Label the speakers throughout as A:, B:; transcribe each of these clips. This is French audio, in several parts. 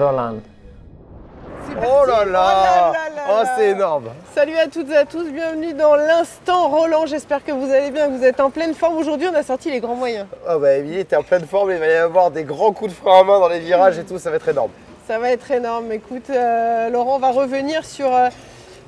A: Roland.
B: Oh là là, oh, c'est énorme.
C: Salut à toutes et à tous, bienvenue dans l'instant Roland. J'espère que vous allez bien, que vous êtes en pleine forme. Aujourd'hui, on a sorti les grands moyens.
B: Oh bah Émilie, t'es en pleine forme, il va y avoir des grands coups de frein à main dans les virages et tout, ça va être énorme.
C: Ça va être énorme. Écoute, Laurent, on va revenir sur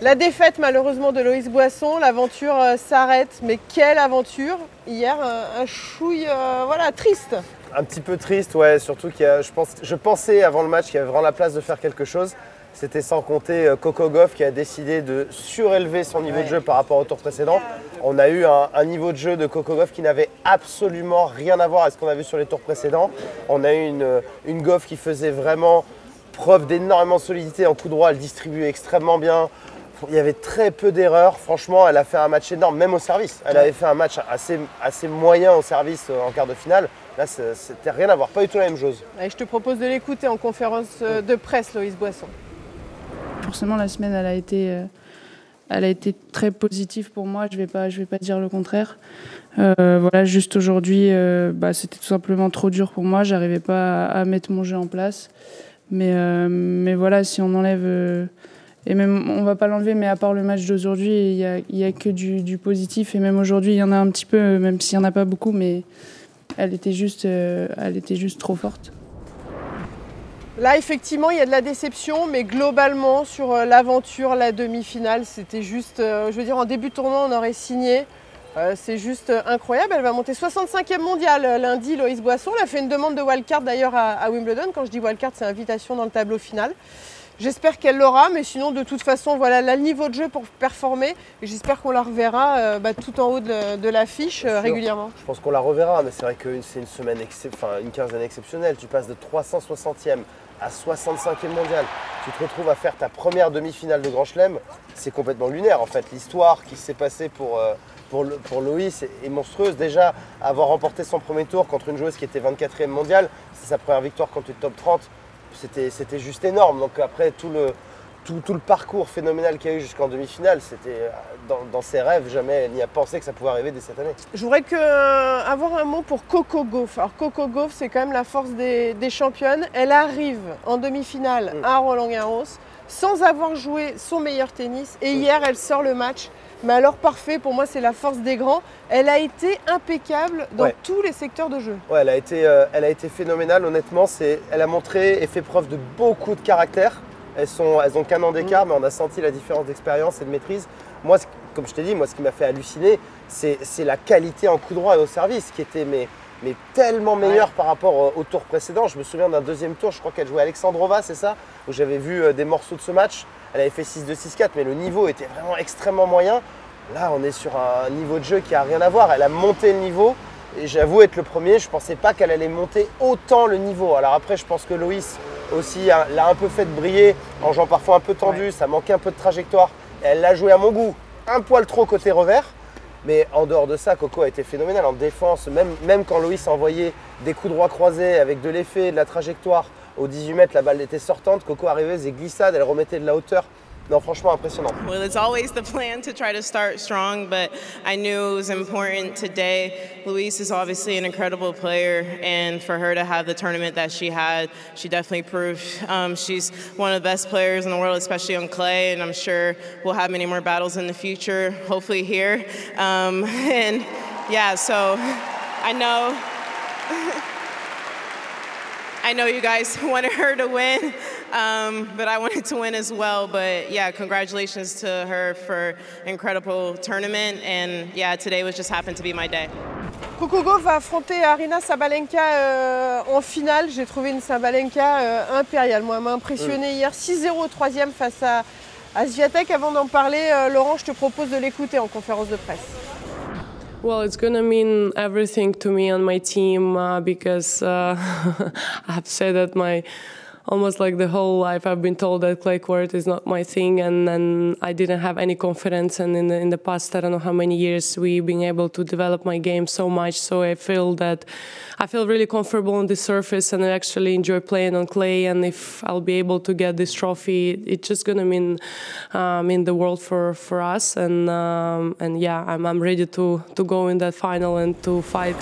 C: la défaite malheureusement de Loïs Boisson. L'aventure s'arrête, mais quelle aventure. Hier, un chouille voilà, triste.
B: Un petit peu triste, ouais, surtout je pensais avant le match qu'il y avait vraiment la place de faire quelque chose. C'était sans compter Coco Gauff qui a décidé de surélever son niveau de jeu par rapport au tour précédent. On a eu un niveau de jeu de Coco Gauff qui n'avait absolument rien à voir avec ce qu'on a vu sur les tours précédents. On a eu une Gauff qui faisait vraiment preuve d'énormément de solidité en coup droit, elle distribuait extrêmement bien. Il y avait très peu d'erreurs, franchement elle a fait un match énorme, même au service. Elle avait fait un match assez moyen au service en quart de finale. Là, c'était rien à voir, pas du tout la même chose.
C: Et je te propose de l'écouter en conférence de presse, Loïs Boisson.
D: Forcément, la semaine, elle a été très positive pour moi. Je vais pas dire le contraire. Voilà, juste aujourd'hui, c'était tout simplement trop dur pour moi. J'arrivais pas à mettre mon jeu en place. Mais voilà, si on enlève, et même on va pas l'enlever, mais à part le match d'aujourd'hui, il y a que du positif. Et même aujourd'hui, il y en a un petit peu, même s'il y en a pas beaucoup, mais elle était juste trop forte.
C: Là, effectivement, il y a de la déception, mais globalement, sur l'aventure, la demi-finale, c'était juste, je veux dire, en début de tournoi, on aurait signé. C'est juste incroyable. Elle va monter 65e mondiale lundi, Loïs Boisson. Elle a fait une demande de wildcard d'ailleurs à Wimbledon. Quand je dis wildcard, c'est invitation dans le tableau final. J'espère qu'elle l'aura, mais sinon, de toute façon, voilà, elle a le niveau de jeu pour performer. Et j'espère qu'on la reverra tout en haut de l'affiche régulièrement.
B: Je pense qu'on la reverra, mais c'est vrai que c'est une semaine, une quinzaine exceptionnelle. Tu passes de 360e à 65e mondial. Tu te retrouves à faire ta première demi-finale de Grand Chelem. C'est complètement lunaire en fait. L'histoire qui s'est passée pour Loïs est monstrueuse. Déjà, avoir remporté son premier tour contre une joueuse qui était 24e mondiale, c'est sa première victoire contre le top 30. C'était juste énorme. Donc après tout le parcours phénoménal qu'il y a eu jusqu'en demi-finale, c'était dans ses rêves, jamais elle n'y a pensé que ça pouvait arriver dès cette année.
C: Je voudrais avoir un mot pour Coco Gauff. Alors Coco Gauff, c'est quand même la force des championnes. Elle arrive en demi-finale à Roland-Garros sans avoir joué son meilleur tennis. Et hier, elle sort le match. Mais alors parfait, pour moi c'est la force des grands. Elle a été impeccable dans tous les secteurs de jeu.
B: Ouais, elle a été phénoménale, honnêtement. Elle a montré et fait preuve de beaucoup de caractère. Elles ont qu'un an d'écart, mais on a senti la différence d'expérience et de maîtrise. Moi, comme je t'ai dit, ce qui m'a fait halluciner, c'est la qualité en coup droit et au service qui était mais tellement meilleure par rapport au tour précédent. Je me souviens d'un deuxième tour, je crois qu'elle jouait Alexandrova, c'est ça? Où j'avais vu des morceaux de ce match. Elle avait fait 6-2, 6-4, mais le niveau était vraiment extrêmement moyen. Là, on est sur un niveau de jeu qui n'a rien à voir. Elle a monté le niveau. Et j'avoue être le premier, je ne pensais pas qu'elle allait monter autant le niveau. Alors après, je pense que Loïs aussi l'a un peu fait briller en jouant parfois un peu tendu, ça manquait un peu de trajectoire. Et elle l'a joué à mon goût, un poil trop côté revers. Mais en dehors de ça, Coco a été phénoménale en défense. Même quand Loïs a envoyé des coups droits croisés avec de l'effet, de la trajectoire, aux 18 mètres, la balle était sortante. Coco arrivait, faisait glissade, elle remettait de la hauteur. Non, franchement, impressionnant.
E: Well, it's always the plan to try to start strong, but I knew it was important today. Louise is obviously an incredible player, and for her to have the tournament that she had, she definitely proved she's one of the best players in the world, especially on clay, and I'm sure we'll have many more battles in the future, hopefully here. And yeah, so I know you guys wanted her to win. But I wanted to win as well. But yeah, congratulations to her for incredible tournament. And yeah, today was just happened to be my day.
C: Coco Gauff va affronter Aryna Sabalenka en finale. J'ai trouvé une Sabalenka impériale. Moi, elle m'a impressionné hier 6-0 troisième face à Swiatek. Avant d'en parler, Laurent, je te propose de l'écouter en conférence de presse.
F: Well, it's gonna mean everything to me and my team because I have to say that almost like the whole life I've been told that clay court is not my thing, and I didn't have any confidence. And in the past, I don't know how many years, we've been able to develop my game so much. So I feel really comfortable on this surface, and I actually enjoy playing on clay. And if I'll be able to get this trophy, it's just gonna mean the world for us. And yeah, I'm ready to go in that final and to fight.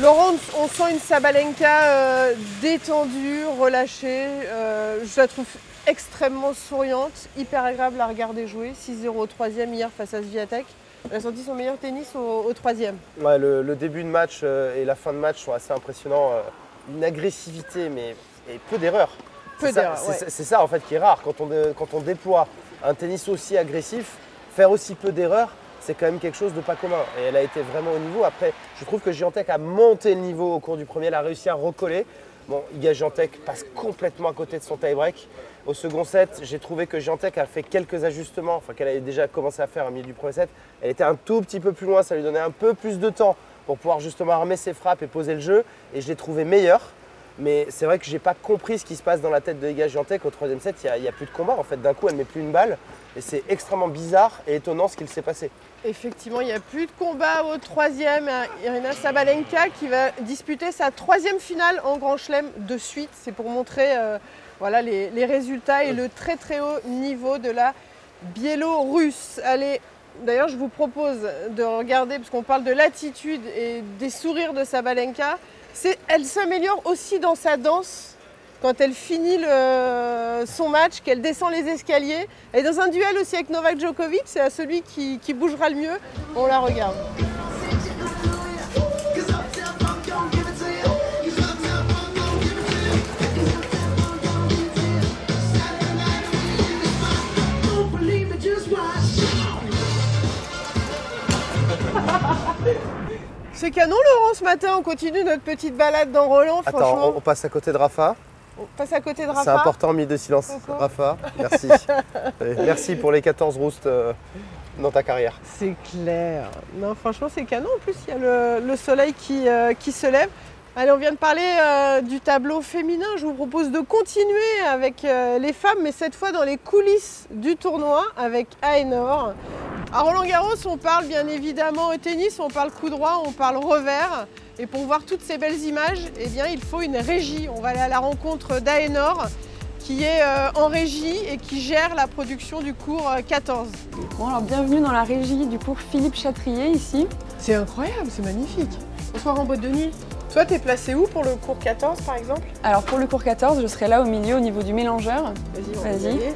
C: Laurent, on sent une Sabalenka détendue, relâchée. Je la trouve extrêmement souriante, hyper agréable à regarder jouer. 6-0 au 3e hier face à Swiatek. Elle a sorti son meilleur tennis au 3e.
B: Ouais, le début de match et la fin de match sont assez impressionnants. Une agressivité, mais et peu d'erreurs.
C: Peu d'erreurs, ouais.
B: C'est ça en fait qui est rare. Quand on déploie un tennis aussi agressif, faire aussi peu d'erreurs, c'est quand même quelque chose de pas commun. Et elle a été vraiment au niveau. Après, je trouve que Giantec a monté le niveau au cours du premier. Elle a réussi à recoller. Bon, Iga Giantec passe complètement à côté de son tie-break. Au second set, j'ai trouvé que Giantec a fait quelques ajustements, enfin qu'elle avait déjà commencé à faire au milieu du premier set. Elle était un tout petit peu plus loin, ça lui donnait un peu plus de temps pour pouvoir justement armer ses frappes et poser le jeu. Et je l'ai trouvé meilleure. Mais c'est vrai que je n'ai pas compris ce qui se passe dans la tête de Iga Giantec au 3e set. Il n'y a plus de combat en fait. D'un coup, elle ne met plus une balle. Et c'est extrêmement bizarre et étonnant ce qu'il s'est passé.
C: Effectivement, il n'y a plus de combat au 3e. Irina Sabalenka qui va disputer sa 3e finale en Grand Chelem de suite. C'est pour montrer voilà, les résultats et le très très haut niveau de la Biélorusse. Allez, d'ailleurs, je vous propose de regarder, parce qu'on parle de l'attitude et des sourires de Sabalenka. Elle s'améliore aussi dans sa danse quand elle finit son match, qu'elle descend les escaliers. Et dans un duel aussi avec Novak Djokovic, c'est à celui qui bougera le mieux. On la regarde. C'est canon Laurent, ce matin on continue notre petite balade dans Roland.
B: Attends, on passe à côté de Rafa.
C: On passe à côté de Rafa.
B: C'est important, minute de silence. Pourquoi Rafa, merci. Merci pour les 14 roustes dans ta carrière.
C: C'est clair. Non, franchement c'est canon, en plus il y a le soleil qui se lève. Allez, on vient de parler du tableau féminin. Je vous propose de continuer avec les femmes, mais cette fois dans les coulisses du tournoi avec Aénor. À Roland-Garros, on parle bien évidemment au tennis, on parle coup droit, on parle revers. Et pour voir toutes ces belles images, eh bien, il faut une régie. On va aller à la rencontre d'Aénor, qui est en régie et qui gère la production du cours 14.
A: Bon, alors bienvenue dans la régie du cours Philippe Chatrier ici.
C: C'est incroyable, c'est magnifique. Bonsoir en boîte de nuit. Toi, t'es placé où pour le cours 14 par exemple?
A: Alors pour le cours 14, je serai là au milieu au niveau du mélangeur.
C: Vas-y.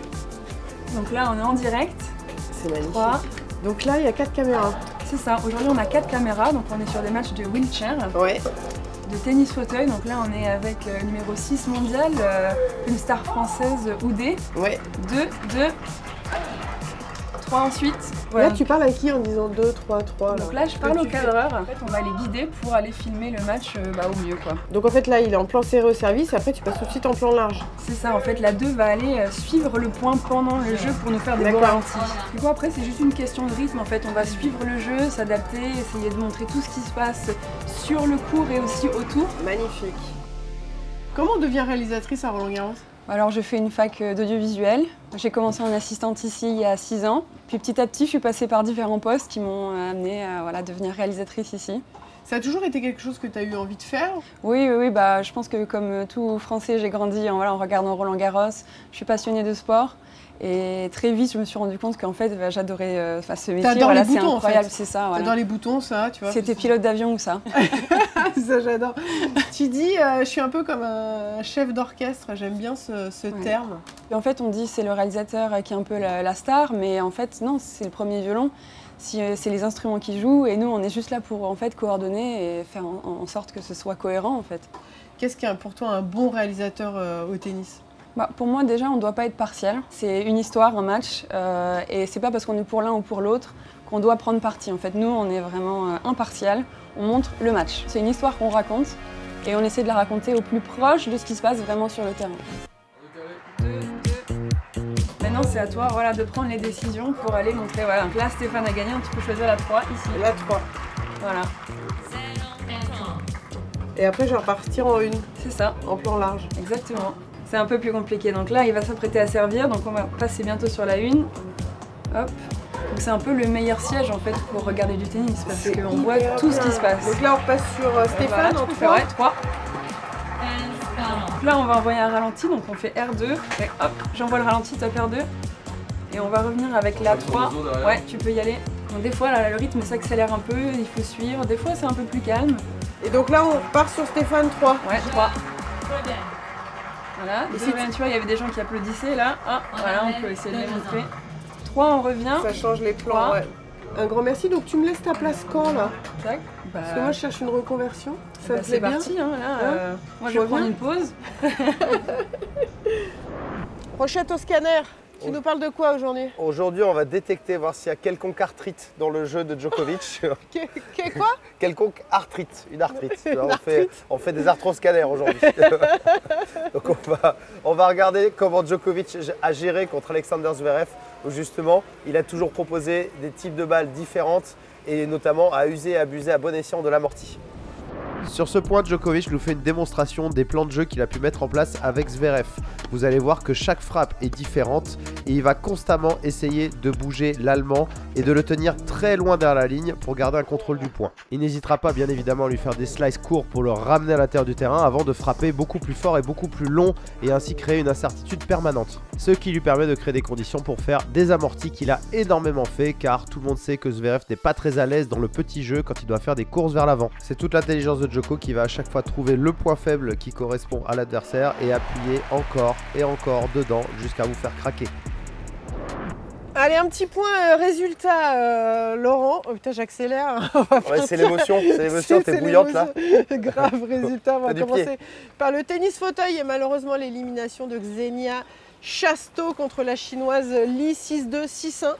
A: Donc là, on est en direct.
C: C'est magnifique.
A: 3.
C: Donc là, il y a 4 caméras.
A: C'est ça. Aujourd'hui, on a 4 caméras. Donc on est sur des matchs de wheelchair,
C: ouais,
A: de tennis fauteuil. Donc là, on est avec numéro 6 mondial, une star française, Oudé.
C: Ouais.
A: 2, 3 ensuite. Voilà.
C: Là, tu parles à qui en disant 2, 3, 3
A: Donc là, je parle au cadreur. En fait, on va les guider pour aller filmer le match au mieux, quoi.
C: Donc en fait, là, il est en plan serré au service et après, tu passes tout de suite en plan large.
A: C'est ça, en fait, la 2 va aller suivre le point pendant le jeu pour nous faire des beaux ralentis. Du coup, après, c'est juste une question de rythme. En fait, on va suivre le jeu, s'adapter, essayer de montrer tout ce qui se passe sur le court et aussi autour.
C: Magnifique. Comment on devient réalisatrice à Roland-Garros?
A: Alors, je fais une fac d'audiovisuel. J'ai commencé en assistante ici il y a 6 ans. Puis petit à petit, je suis passée par différents postes qui m'ont amenée à devenir réalisatrice ici.
C: Ça a toujours été quelque chose que tu as eu envie de faire?
A: Oui, je pense que comme tout Français, j'ai grandi en regardant Roland-Garros. Je suis passionnée de sport. Et très vite, je me suis rendu compte qu'en fait, j'adorais ce métier.
C: T'adores les boutons,
A: c'est incroyable,
C: en fait.
A: C'est ça. Voilà.
C: T'adores les boutons, ça, tu vois.
A: C'était pilote d'avion ou ça?
C: Ça, j'adore. Tu dis, je suis un peu comme un chef d'orchestre. J'aime bien ce terme.
A: Et en fait, on dit c'est le réalisateur qui est un peu la star, mais en fait, non, c'est le premier violon. C'est les instruments qui jouent et nous, on est juste là pour en fait coordonner et faire en sorte que ce soit cohérent, en fait.
C: Qu'est-ce qu'est pour toi un bon réalisateur au tennis?
A: Pour moi, déjà, on ne doit pas être partiel. C'est une histoire, un match, et c'est pas parce qu'on est pour l'un ou pour l'autre qu'on doit prendre parti. En fait, nous, on est vraiment impartial. On montre le match. C'est une histoire qu'on raconte et on essaie de la raconter au plus proche de ce qui se passe vraiment sur le terrain. Maintenant, c'est à toi de prendre les décisions pour aller montrer. Voilà. Donc là, Stéphane a gagné, donc tu peux choisir la 3 ici.
C: La 3.
A: Voilà.
C: Et après, je vais repartir en 1.
A: C'est ça.
C: En plan large.
A: Exactement. C'est un peu plus compliqué. Donc là, il va s'apprêter à servir. Donc on va passer bientôt sur la 1. Hop. Donc c'est un peu le meilleur siège en fait pour regarder du tennis parce qu'on voit tout ce qui se passe.
C: Donc là, on repasse sur Stéphane en 3.
A: Ouais, 3. Donc là, on va envoyer un ralenti. Donc on fait R2. Et hop, j'envoie le ralenti, top R2. Et on va revenir avec la 3. Ouais, tu peux y aller. Donc des fois, là, le rythme s'accélère un peu. Il faut suivre. Des fois, c'est un peu plus calme.
C: Et donc là, on part sur Stéphane 3.
A: Ouais, 3. Voilà, et tu vois, il y avait des gens qui applaudissaient là. Ah, voilà, on peut essayer de les montrer. 3, on revient.
C: Ça change les plans, ouais. Un grand merci. Donc tu me laisses ta place quand là?
A: Tac.
C: Parce que moi je cherche une reconversion. Ça te
A: c'est
C: plaît
A: parti,
C: bien
A: hein, là. Moi je vais prendre une pause.
C: Rochette au scanner. Tu nous parles de quoi aujourd'hui?
B: Aujourd'hui, on va détecter, voir s'il y a quelconque arthrite dans le jeu de Djokovic.
C: Quoi?
B: Quelconque arthrite, une arthrite. On fait des arthroscanners aujourd'hui. Donc on va regarder comment Djokovic a géré contre Alexander Zverev, où justement, il a toujours proposé des types de balles différentes et notamment à user et abuser à bon escient de l'amorti. Sur ce point, Djokovic nous fait une démonstration des plans de jeu qu'il a pu mettre en place avec Zverev. Vous allez voir que chaque frappe est différente et il va constamment essayer de bouger l'Allemand et de le tenir très loin derrière la ligne pour garder un contrôle du point. Il n'hésitera pas bien évidemment à lui faire des slices courts pour le ramener à l'intérieur du terrain avant de frapper beaucoup plus fort et beaucoup plus long et ainsi créer une incertitude permanente. Ce qui lui permet de créer des conditions pour faire des amortis qu'il a énormément fait car tout le monde sait que Zverev n'est pas très à l'aise dans le petit jeu quand il doit faire des courses vers l'avant. C'est toute l'intelligence de Djoko qui va à chaque fois trouver le point faible qui correspond à l'adversaire et appuyer encore et encore dedans jusqu'à vous faire craquer.
C: Allez, un petit point résultat, Laurent. Oh putain, j'accélère.
B: Ouais, c'est l'émotion, t'es bouillante là.
C: Grave résultat, on va commencer par le tennis fauteuil et malheureusement l'élimination de Xenia Chasteau contre la chinoise Li 6-2, 6-1.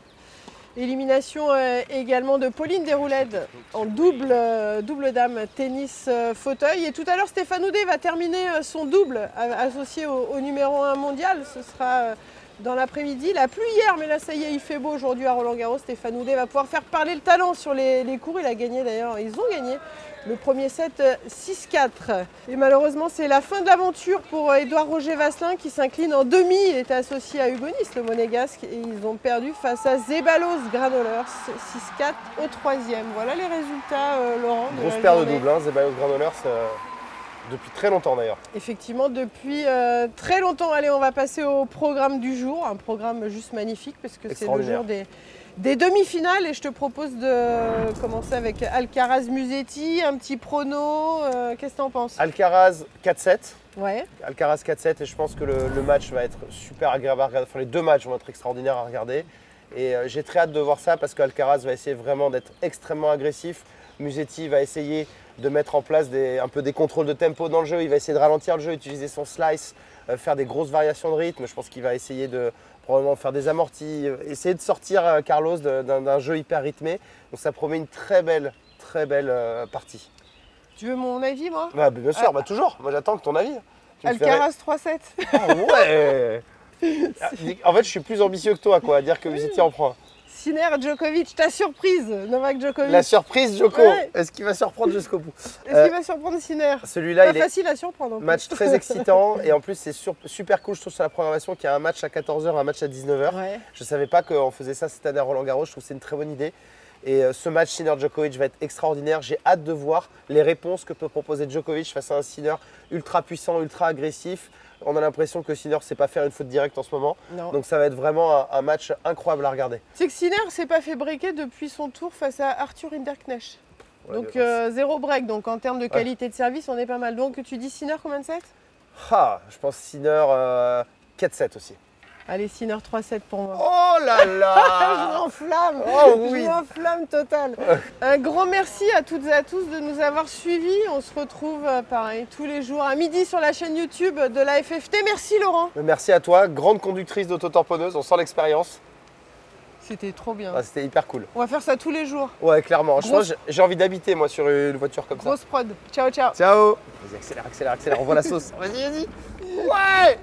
C: Élimination également de Pauline Desrouledes en double dame tennis fauteuil. Et tout à l'heure, Stéphane Houdet va terminer son double associé au numéro 1 mondial. Ce sera dans l'après-midi. Il a plu hier, mais là, ça y est, il fait beau aujourd'hui à Roland-Garros. Stéphane Houdet va pouvoir faire parler le talent sur les cours. Il a gagné d'ailleurs, ils ont gagné le premier set 6-4. Et malheureusement, c'est la fin de l'aventure pour Édouard Roger Vasselin qui s'incline en demi. Il était associé à Hugo Nys, le monégasque, et ils ont perdu face à Zeballos Granollers 6-4 au troisième. Voilà les résultats, Laurent.
B: Grosse paire de doubles, hein, Zeballos Granollers, depuis très longtemps d'ailleurs.
C: Effectivement, depuis très longtemps. Allez, on va passer au programme du jour. Un programme juste magnifique parce que c'est le jour des demi-finales et je te propose de commencer avec Alcaraz Musetti, un petit prono, qu'est-ce que tu en penses?
B: Alcaraz 4-7.
C: Ouais.
B: Alcaraz 4-7 et je pense que le match va être super agréable à regarder, enfin les deux matchs vont être extraordinaires à regarder et j'ai très hâte de voir ça parce qu'Alcaraz va essayer vraiment d'être extrêmement agressif, Musetti va essayer de mettre en place un peu des contrôles de tempo dans le jeu, il va essayer de ralentir le jeu, utiliser son slice, faire des grosses variations de rythme, je pense qu'il va essayer de probablement faire des amortis, essayer de sortir Carlos d'un jeu hyper rythmé. Donc ça promet une très belle partie.
C: Tu veux mon avis, moi?
B: Bah, bien sûr, toujours. Moi j'attends que ton avis.
C: Alcaraz 3-7.
B: Ah ouais. En fait, je suis plus ambitieux que toi, quoi, à dire que Musetti en prend.
C: Sinner, Djokovic, ta surprise, Novak Djokovic.
B: La surprise, Djoko. Ouais. Est-ce qu'il va surprendre jusqu'au bout?
C: Est-ce qu'il va surprendre Sinner?
B: Celui-là, il est
C: facile à surprendre.
B: Match très excitant et en plus c'est super cool, je trouve, sur la programmation qu'il y a un match à 14h, un match à 19h. Ouais. Je ne savais pas qu'on faisait ça cette année à Roland-Garros, je trouve que c'est une très bonne idée. Et ce match Sinner-Djokovic va être extraordinaire. J'ai hâte de voir les réponses que peut proposer Djokovic face à un Sinner ultra puissant, ultra agressif. On a l'impression que Sinner ne sait pas faire une faute directe en ce moment. Non. Donc ça va être vraiment un match incroyable à regarder.
C: C'est que Sinner ne s'est pas fait breaker depuis son tour face à Arthur Hinderknecht. Ouais, donc 0 break. Donc en termes de qualité de service, on est pas mal. Donc tu dis Sinner combien de 7?
B: Je pense Sinner 4-7 aussi.
C: Allez, Sinner 3-7 pour moi.
B: Oh là là.
C: Je m'enflamme.
B: Oh oui.
C: Je m'enflamme total. Un grand merci à toutes et à tous de nous avoir suivis. On se retrouve pareil tous les jours à midi sur la chaîne YouTube de la FFT. Merci Laurent.
B: Merci à toi, grande conductrice d'auto-tamponneuse, on sent l'expérience.
C: C'était trop bien.
B: Ah, c'était hyper cool.
C: On va faire ça tous les jours.
B: Ouais, clairement. J'ai envie d'habiter moi sur une voiture comme ça.
C: Grosse prod. Ciao, ciao.
B: Ciao. Vas-y, accélère, on voit la sauce. Vas-y. Ouais.